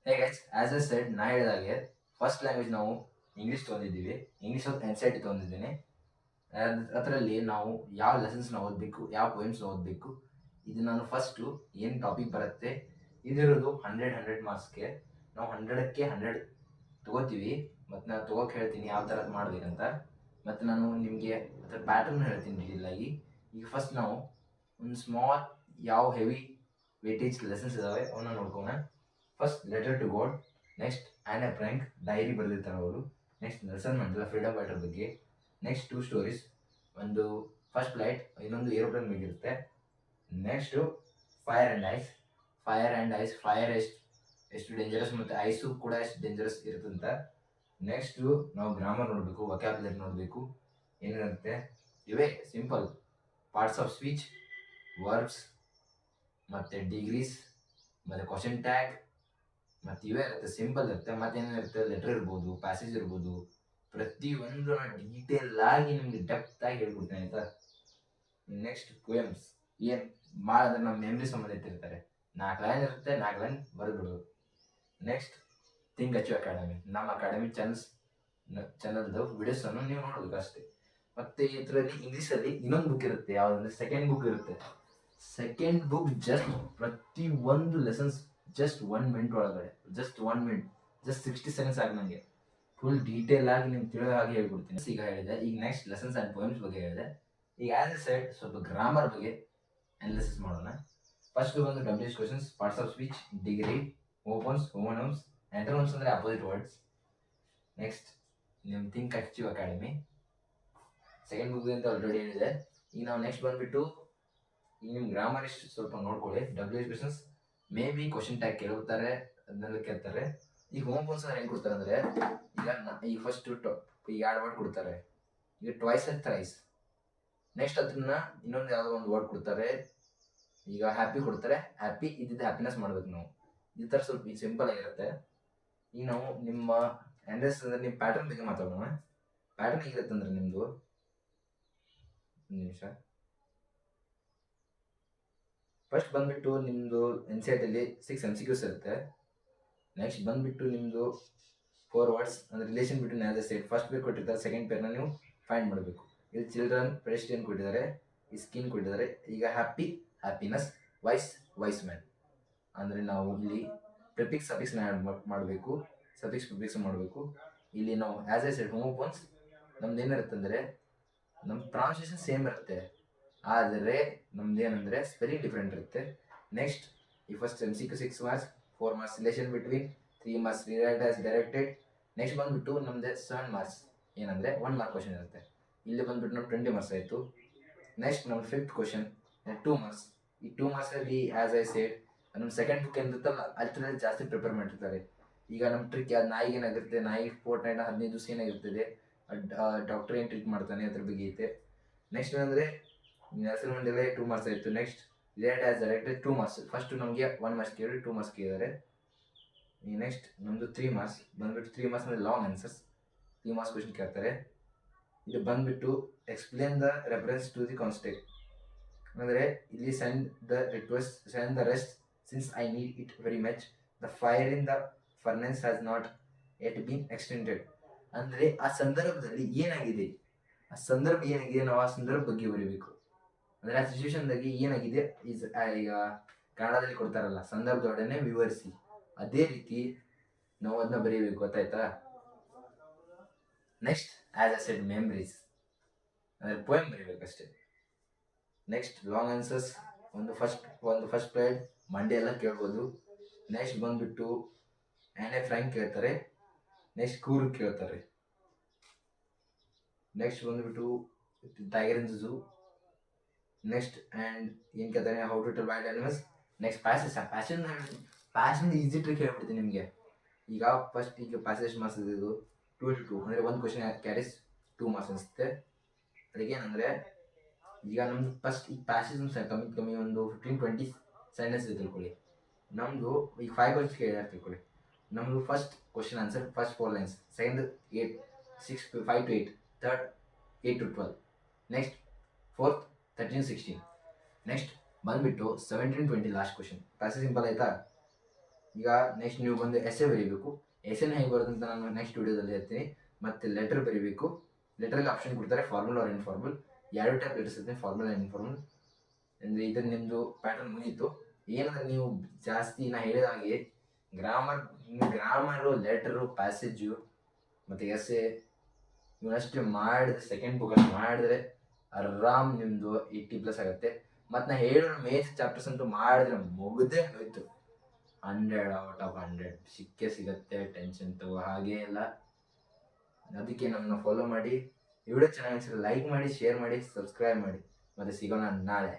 Hey guys, as a said ನಾ ಹೇಳಿದಾಗೆ first language ನಾವು ಇಂಗ್ಲೀಷ್ ತೊಗೊಂಡಿದ್ದೀವಿ. ಇಂಗ್ಲೀಷ್ ಒಂದು ಎನ್ ಸಿ ಆರ್ ಟಿ ತೊಗೊಂಡಿದ್ದೀನಿ. ಅದರಲ್ಲಿ ನಾವು ಯಾವ ಲೆಸನ್ಸ್ನ ಓದಬೇಕು, ಯಾವ ಪೊಯಮ್ಸ್ನ ಓದಬೇಕು, ಇದು ನಾನು ಫಸ್ಟು ಏನು ಟಾಪಿಕ್ ಬರುತ್ತೆ ಇದಿರೋದು 100 ಮಾರ್ಕ್ಸ್ಗೆ. ನಾವು 100ಕ್ಕೆ 100 ತೊಗೋತೀವಿ. ಮತ್ತು ನಾನು ತೊಗೋಕೆ ಹೇಳ್ತೀನಿ ಯಾವ ಥರದ್ದು ಮಾಡಬೇಕಂತ. ಮತ್ತು ನಾನು ನಿಮಗೆ ಅದರ ಪ್ಯಾಟರ್ನ್ ಹೇಳ್ತೀನಿ ಡೀಟೇಲಾಗಿ. ಈಗ ಫಸ್ಟ್ ನಾವು ಒಂದು ಸ್ಮಾಲ್ ಯಾವ ಹೆವಿ ವೇಟೇಜ್ ಲೆಸನ್ಸ್ ಇದ್ದಾವೆ ಅವನ್ನ ನೋಡ್ಕೋಣ. First letter to God, next Anne A Frank diary ಬರೆದಿರ್ತಾರೆ ಅವರು. Next Nelson Mandela freedom fighter ಬಗ್ಗೆ. ನೆಕ್ಸ್ಟ್ 2 ಸ್ಟೋರೀಸ್, ಒಂದು ಫಸ್ಟ್ ಫ್ಲೈಟ್, ಇನ್ನೊಂದು ಏರೋಪ್ಲೇನ್ ಬೇಕಿರುತ್ತೆ. Next fire and ice. Fire ಎಷ್ಟು ಡೇಂಜರಸ್ ಮತ್ತು ಐಸು ಕೂಡ ಎಷ್ಟು ಡೇಂಜರಸ್ ಇರುತ್ತಂತ. ನೆಕ್ಸ್ಟು ನಾವು ಗ್ರಾಮರ್ ನೋಡಬೇಕು, ವೊಕ್ಯಾಬ್ಯುಲರಿ ನೋಡಬೇಕು, ಏನಿರುತ್ತೆ ಇವೇ simple parts of speech, verbs, ಮತ್ತು ಡಿಗ್ರೀಸ್, ಮತ್ತು ಕ್ವಶನ್ ಟ್ಯಾಗ್, ಮತ್ತು ಇವೇ ಇರುತ್ತೆ, ಸಿಂಪಲ್ ಇರುತ್ತೆ. ಮತ್ತೇನಿರುತ್ತೆ, ಲೆಟರ್ ಇರ್ಬೋದು, ಪ್ಯಾಸೇಜ್ ಇರ್ಬೋದು, ಪ್ರತಿಯೊಂದು ನಾನು ಡೀಟೇಲ್ ಆಗಿ ನಿಮಗೆ ಡೆಪ್ತ್ ಆಗಿ ಹೇಳ್ಕೊಡ್ತೀನಿ ಆಯ್ತಾ. ನೆಕ್ಸ್ಟ್ ಪೋಯಮ್ಸ್ ಏನು ಮಾಡಿದ್ರೆ ನಮ್ಮ ಮೆಮ್ರಿ ಸಂಬಂಧಿತ ಇರ್ತಾರೆ. 4 ಲೈನ್ ಇರುತ್ತೆ, 4 ಲೈನ್ ಬರೆದ್ಬಿಡೋದು. ನೆಕ್ಸ್ಟ್ ಥಿಂಕ್ ಅಚೀವ್ ಅಕಾಡೆಮಿ, ನಮ್ಮ ಅಕಾಡೆಮಿ ಚಾನಲ್ದು ವಿಡಿಯೋಸನ್ನು ನೀವು ನೋಡೋದು ಅಷ್ಟೇ. ಮತ್ತು ಇದರಲ್ಲಿ ಇಂಗ್ಲೀಷಲ್ಲಿ ಇನ್ನೊಂದು ಬುಕ್ ಇರುತ್ತೆ, ಯಾವುದಂದ್ರೆ ಸೆಕೆಂಡ್ ಬುಕ್ ಇರುತ್ತೆ. ಸೆಕೆಂಡ್ ಬುಕ್ ಜಸ್ಟ್ ಪ್ರತಿ ಒಂದು ಲೆಸನ್ಸ್ ಜಸ್ಟ್ 1 ಮಿನಿಟ್ ಒಳಗಡೆ, ಜಸ್ಟ್ 1 ಮಿನಿಟ್, ಜಸ್ಟ್ 60 ಸೆಕೆಂಡ್ಸ್ ಆಗಿ ನನಗೆ ಫುಲ್ ಡೀಟೇಲ್ ಆಗಿ ನಿಮ್ಗೆ ತಿಳಿಯೋ ಹಾಗೆ ಹೇಳ್ಕೊಡ್ತೀನಿ. ಈಗ ಹೇಳಿದೆ, ಈಗ ನೆಕ್ಸ್ಟ್ ಲೆಸನ್ಸ್ ಆ್ಯಂಡ್ ಪೋಯಮ್ಸ್ ಬಗ್ಗೆ ಹೇಳಿದೆ. ಈಗ ಆ್ಯಸ್ ಎ ಸೈಡ್ ಸ್ವಲ್ಪ ಗ್ರಾಮರ್ ಬಗ್ಗೆ ಅನಾಲಿಸಿಸ್ ಮಾಡೋಣ. ಫಸ್ಟ್ ಬಂದು WH questions, parts of speech, degree, opens, homonyms, antonyms ಅಂದರೆ ಅಪೋಸಿಟ್ ವರ್ಡ್ಸ್. ನೆಕ್ಸ್ಟ್ ನಿಮ್ಮ Think Achieve Academy second book ಅಂತ ಆಲ್ರೆಡಿ ಹೇಳಿದೆ. ಈಗ ನಾವು ನೆಕ್ಸ್ಟ್ ಬಂದುಬಿಟ್ಟು ಈಗ ನಿಮ್ಮ ಗ್ರಾಮರ್ ಇಷ್ಟು ಸ್ವಲ್ಪ ನೋಡ್ಕೊಳ್ಳಿ. WH questions may be question tag ಕೇಳ್ತಾರೆ, ಅದನ್ನೆಲ್ಲ ಕೇಳ್ತಾರೆ. ಈಗ ಹೋಮ್ ಫೋನ್ಸ್ ಹೆಂಗೆ ಕೊಡ್ತಾರೆ ಅಂದರೆ, ಈಗ ಫಸ್ಟ್ ಈಗ 2 ವರ್ಡ್ ಕೊಡ್ತಾರೆ, ಈಗ ಟ್ವೈಸ್ ಆ್ಯಂಡ್ ಥ್ರೈಸ್. ನೆಕ್ಸ್ಟ್ ಅದನ್ನ ಇನ್ನೊಂದು ಯಾವುದೋ ಒಂದು ವರ್ಡ್ ಕೊಡ್ತಾರೆ. ಈಗ ಹ್ಯಾಪಿ ಕೊಡ್ತಾರೆ, ಹ್ಯಾಪಿ ಇದ್ದಿದ್ದು ಹ್ಯಾಪಿನೆಸ್ ಮಾಡ್ಬೇಕು ನಾವು. ಈ ಥರ ಸ್ವಲ್ಪ ಈಗ ಸಿಂಪಲ್ ಆಗಿರುತ್ತೆ. ಈಗ ನಾವು ನಿಮ್ಮ ಅಡ್ರೆಸ್ ಅಂದರೆ ನಿಮ್ಮ ಪ್ಯಾಟರ್ನ್ ಬಗ್ಗೆ ಮಾತಾಡೋಣ. ಪ್ಯಾಟರ್ನ್ ಹೇಗಿರುತ್ತೆ ಅಂದರೆ ನಿಮ್ಮದು, ಒಂದು ನಿಮಿಷ. ಫಸ್ಟ್ ಬಂದುಬಿಟ್ಟು ನಿಮ್ಮದು ಎನ್ ಸಿ ಆರ್ ಟಿಲಿ 6 MCQs ಇರುತ್ತೆ. ನೆಕ್ಸ್ಟ್ ಬಂದುಬಿಟ್ಟು ನಿಮ್ಮದು 4 ವರ್ಡ್ಸ್ ಅಂದರೆ relation between as a side. First pair ಕೊಟ್ಟಿರ್ತಾರೆ, ಸೆಕೆಂಡ್ ಪೇರ್ನ ನೀವು ಫೈಂಡ್ ಮಾಡಬೇಕು. ಇಲ್ಲಿ ಚಿಲ್ಡ್ರನ್, ಪೆಡೆಸ್ಟ್ರಿಯನ್ ಕೊಟ್ಟಿದ್ದಾರೆ, ಈ ಸ್ಕಿನ್ ಕೊಟ್ಟಿದ್ದಾರೆ. ಈಗ ಹ್ಯಾಪಿ, ಹ್ಯಾಪಿನೆಸ್, ವೈಸ್ ಮ್ಯಾನ್ ಅಂದರೆ ನಾವು ಇಲ್ಲಿ ಪ್ರಿಫಿಕ್ಸ್ ಸಫಿಕ್ಸ್ನ ಆ್ಯಡ್ ಮಾಡಬೇಕು, ಸಫಿಕ್ಸ್ ಪ್ರಿಫಿಕ್ಸ್ ಮಾಡಬೇಕು. ಇಲ್ಲಿ ನಾವು ಆ್ಯಸ್ ಎ ಸೈಡ್ ಹೋಮೋಫೋನ್ಸ್ ನಮ್ದು ಏನಿರುತ್ತೆ ಅಂದರೆ, ನಮ್ಮ ಪ್ರೊನೌನ್ಸಿಯೇಷನ್ ಸೇಮ್ ಇರುತ್ತೆ, ಆದರೆ ನಮ್ದು ಏನಂದರೆ ಸ್ಪೆಲ್ಲಿಂಗ್ ಡಿಫ್ರೆಂಟ್ ಇರುತ್ತೆ. ನೆಕ್ಸ್ಟ್ ಈ first MCQ 6 marks, 4 marks relation between, 3 marks relate as directed. Next ಬಂದುಬಿಟ್ಟು ನಮ್ಮದು 7 ಮಾರ್ಕ್ಸ್ ಏನಂದರೆ 1 ಮಾರ್ಕ್ ಕ್ವಶನ್ ಇರುತ್ತೆ. ಇಲ್ಲಿ ಬಂದುಬಿಟ್ಟು ನಾವು 20 ಮಾರ್ಕ್ಸ್ ಆಯಿತು. ನೆಕ್ಸ್ಟ್ ನಮ್ಮ 5th ಕ್ವಶನ್ 2 ಮಾರ್ಕ್ಸ್. ಈ 2 ಮಾರ್ಕ್ಸಲ್ಲಿ ಆ್ಯಸ್ ಐ ಸೇಡ್ ನಮ್ಮ ಸೆಕೆಂಡ್ ಬುಕ್ ಏನಿರುತ್ತಲ್ಲ ಅದರಲ್ಲಿ ಜಾಸ್ತಿ ಪ್ರಿಪೇರ್ ಮಾಡಿರ್ತಾರೆ. ಈಗ ನಮ್ಮ ಟ್ರಿಕ್ ಯಾವ್ದು, ನಾಯಿಗೆ ಏನಾಗಿರುತ್ತೆ, ನಾಯಿ ಫೋರ್ಟ್ನೈಟ್ 15 ದಿವಸ ಏನಾಗಿರ್ತದೆ, ಡಾಕ್ಟರ್ ಏನು ಟ್ರೀಟ್ ಮಾಡ್ತಾನೆ ಅದ್ರ ಬಗ್ಗೆ ಐತೆ. ನೆಕ್ಸ್ಟ್ ಏನಂದರೆ ನೆಲ್ಸನ್ ಮಂಡೇಲಾ 2 ಮಾರ್ಕ್ಸ್ ಆಯಿತು. Next relate as directed 2 marks. First ನಮಗೆ 1 ಮಾರ್ಕ್ಸ್ ಕೇಳಿ 2 ಮಾರ್ಕ್ಸ್ ಕೇಳಿದ್ದಾರೆ. ಈ ನೆಕ್ಸ್ಟ್ ನಮ್ಮದು 3 ಮಾರ್ಕ್ಸ್ ಬಂದುಬಿಟ್ಟು 3 ಮಾರ್ಕ್ಸ್ ಅಂದರೆ ಲಾಂಗ್ ಆನ್ಸರ್ಸ್, 3 ಮಾರ್ಕ್ಸ್ ಕ್ವಶನ್ ಕೇಳ್ತಾರೆ. ಇದು ಬಂದುಬಿಟ್ಟು explain the reference to the context ಅಂದರೆ ಇಲ್ಲಿ send the rest since I need it very much, the fire in the furnace has not yet been extended. ಅಂದರೆ ಆ ಸಂದರ್ಭದಲ್ಲಿ ಏನಾಗಿದೆ, ನಾವು ಆ ಸಂದರ್ಭ ಬಗ್ಗೆ ಬರೀಬೇಕು. ಅಂದರೆ ಆ ಸಿಚುವೇಶನ್ದಾಗಿ ಏನಾಗಿದೆ ಈಗ ಕನ್ನಡದಲ್ಲಿ ಕೊಡ್ತಾರಲ್ಲ, ಸಂದರ್ಭದೊಡನೆ ವಿವರಿಸಿ, ಅದೇ ರೀತಿ ನಾವು ಅದನ್ನ ಬರೀಬೇಕು, ಗೊತ್ತಾಯ್ತಾ. Next as a said memories ಅಂದರೆ ಪೋಯಮ್ ಬರೀಬೇಕಷ್ಟೇ. ನೆಕ್ಸ್ಟ್ ಲಾಂಗ್ ಆನ್ಸರ್ಸ್ ಒಂದು ಫಸ್ಟ್ ಪೇಡ್ ಮಂಡೇ ಎಲ್ಲ ಕೇಳ್ಬೋದು. ನೆಕ್ಸ್ಟ್ ಬಂದುಬಿಟ್ಟು ಆ್ಯನ್ ಎ ಫ್ರ್ಯಾಂಕ್ ಕೇಳ್ತಾರೆ. ನೆಕ್ಸ್ಟ್ ಕೂರು ಕೇಳ್ತಾರೆ. ನೆಕ್ಸ್ಟ್ ಬಂದುಬಿಟ್ಟು tiger in zoo. Next and ಏನು ಕೇಳ್ತಾರೆ, how to tell wild animals. Next passage easy trick ಹೇಳ್ಬಿಡ್ತೀನಿ ನಿಮಗೆ. ಈಗ ಫಸ್ಟ್ ಈಗ ಪ್ಯಾಸೇಜ್ ಮಾರ್ಕ್ಸ್ ಇದು 2 ಅಂದರೆ ಒಂದು ಕ್ವಶನ್ ಕ್ಯಾರೀಸ್ 2 ಮಾರ್ಕ್ಸ್ ಅನಿಸುತ್ತೆ. ಅದಕ್ಕೇನಂದರೆ ಈಗ ನಮ್ಮದು ಫಸ್ಟ್ ಈ ಪ್ಯಾಸೇಜ್ ಕಮ್ಮಿ ಒಂದು 15-20 ಸೆಂಟೆನ್ಸ್ ಇದೆ ತಿಳ್ಕೊಳ್ಳಿ. ನಮ್ಮದು ಈಗ 5 ಕ್ವಶನ್ಸ್ ಕೇಳಿದ್ರೆ ತಿಳ್ಕೊಳ್ಳಿ. ನಮ್ಮದು first question answer first 4 lines, second 8, 5 to 8, third 8 to 12, next fourth 13, 16. Next ಬಂದುಬಿಟ್ಟು 17-20 ಲಾಸ್ಟ್ ಕ್ವಶನ್. ಪ್ಯಾಸೇಜ್ ಸಿಂಪಲ್ ಆಯಿತಾ. ಈಗ ನೆಕ್ಸ್ಟ್ ನೀವು ಬಂದು ಎಸೆ ಬರೀಬೇಕು. ಎಸೆನ ಹೇಗೆ ಬರೋದಂತ ನಾನು ನೆಕ್ಸ್ಟ್ ವಿಡಿಯೋದಲ್ಲಿ ಹೇಳ್ತೀನಿ. ಮತ್ತು ಲೆಟರ್ ಬರೀಬೇಕು. ಲೆಟ್ರಲ್ಲಿ ಆಪ್ಷನ್ ಕೊಡ್ತಾರೆ formal or informal. 2 type letters ಇರುತ್ತೆ, ಫಾರ್ಮಲ್ ಆ್ಯಂಡ್ ಇನ್ಫಾರ್ಮಲ್. ಅಂದರೆ ಇದನ್ನು ನಿಮ್ಮದು ಪ್ಯಾಟರ್ನ್ ಮುಗೀತು. ಏನಂದರೆ ನೀವು ಜಾಸ್ತಿ ನಾ ಹೇಳಿದ ಹಾಗೆ ಗ್ರಾಮರು, ಲೆಟರು, ಪ್ಯಾಸೇಜು ಮತ್ತು ಎಸೆ ಇವನಷ್ಟು ಮಾಡಿದ್ರೆ ಸೆಕೆಂಡ್ ಬುಕ್ಕಲ್ಲಿ ಮಾಡಿದ್ರೆ ಆರಾಮ್ ನಿಮ್ಮದು 80+ ಆಗುತ್ತೆ. ಮತ್ತು ನಾ ಹೇಳೋ ಮೇಜರ್ ಚಾಪ್ಟರ್ಸ್ ಅಂತೂ ಮಾಡಿದ್ರೆ ಮುಗಿದೇ ಹೋಯ್ತು. 100/100 ಸಿಕ್ಕೇ ಸಿಗುತ್ತೆ, ಟೆನ್ಷನ್ ತಗೋ ಹಾಗೇ ಇಲ್ಲ. ಅದಕ್ಕೆ ನಮ್ಮನ್ನ ಫಾಲೋ ಮಾಡಿ. ಈ ವಿಡಿಯೋ ಚೆನ್ನಾಗಿ ಅನಿಸಿದ್ರೆ ಲೈಕ್ ಮಾಡಿ, ಶೇರ್ ಮಾಡಿ, ಸಬ್ಸ್ಕ್ರೈಬ್ ಮಾಡಿ. ಮತ್ತು ಸಿಗೋಣ ನಾಳೆ.